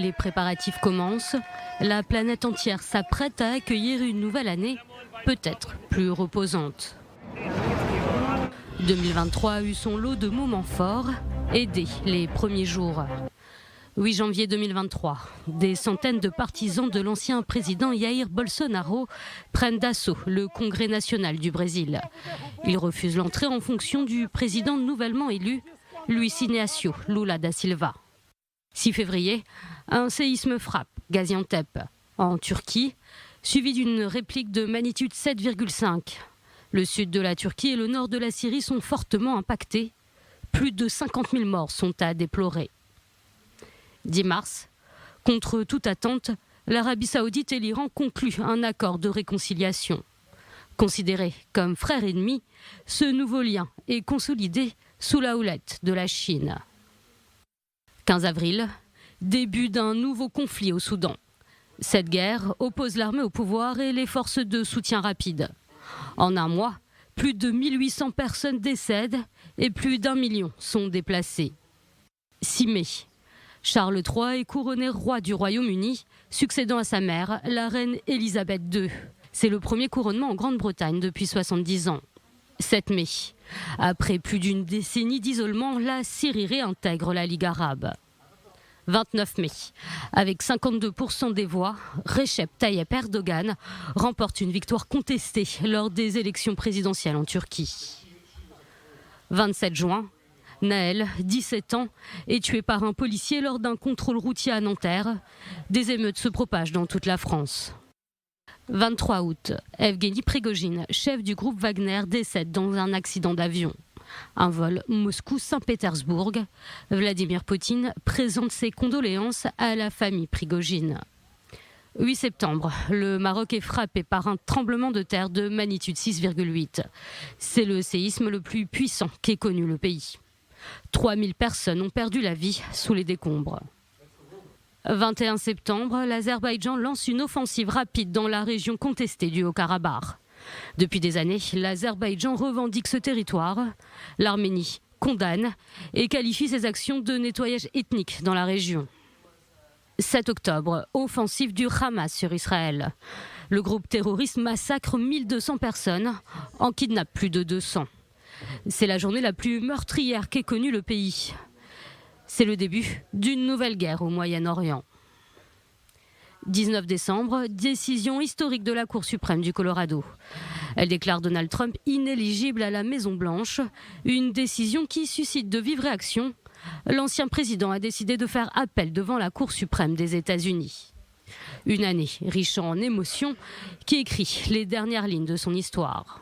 les préparatifs commencent. La planète entière s'apprête à accueillir une nouvelle année, peut-être plus reposante. 2023 a eu son lot de moments forts et dès les premiers jours. 8 janvier 2023, des centaines de partisans de l'ancien président Jair Bolsonaro prennent d'assaut le Congrès national du Brésil. Ils refusent l'entrée en fonction du président nouvellement élu, Luiz Inácio Lula da Silva. 6 février, un séisme frappe Gaziantep, en Turquie, suivi d'une réplique de magnitude 7,5. Le sud de la Turquie et le nord de la Syrie sont fortement impactés. Plus de 50 000 morts sont à déplorer. 10 mars, contre toute attente, l'Arabie saoudite et l'Iran concluent un accord de réconciliation. Considéré comme frère ennemi, ce nouveau lien est consolidé sous la houlette de la Chine. 15 avril, début d'un nouveau conflit au Soudan. Cette guerre oppose l'armée au pouvoir et les forces de soutien rapide. En un mois, plus de 1800 personnes décèdent et plus d'1 million sont déplacées. 6 mai, Charles III est couronné roi du Royaume-Uni, succédant à sa mère, la reine Élisabeth II. C'est le premier couronnement en Grande-Bretagne depuis 70 ans. 7 mai, après plus d'une décennie d'isolement, la Syrie réintègre la Ligue arabe. 29 mai, avec 52% des voix, Recep Tayyip Erdogan remporte une victoire contestée lors des élections présidentielles en Turquie. 27 juin, Naël, 17 ans, est tué par un policier lors d'un contrôle routier à Nanterre. Des émeutes se propagent dans toute la France. 23 août, Evgeny Prigojine, chef du groupe Wagner, décède dans un accident d'avion. Un vol Moscou-Saint-Pétersbourg. Vladimir Poutine présente ses condoléances à la famille Prigojine. 8 septembre, le Maroc est frappé par un tremblement de terre de magnitude 6,8. C'est le séisme le plus puissant qu'ait connu le pays. 3000 personnes ont perdu la vie sous les décombres. 21 septembre, l'Azerbaïdjan lance une offensive rapide dans la région contestée du Haut-Karabakh. Depuis des années, l'Azerbaïdjan revendique ce territoire. L'Arménie condamne et qualifie ses actions de nettoyage ethnique dans la région. 7 octobre, offensive du Hamas sur Israël. Le groupe terroriste massacre 1200 personnes, en kidnappe plus de 200. C'est la journée la plus meurtrière qu'ait connue le pays. C'est le début d'une nouvelle guerre au Moyen-Orient. 19 décembre, décision historique de la Cour suprême du Colorado. Elle déclare Donald Trump inéligible à la Maison-Blanche, une décision qui suscite de vives réactions. L'ancien président a décidé de faire appel devant la Cour suprême des États-Unis. Une année riche en émotions qui écrit les dernières lignes de son histoire.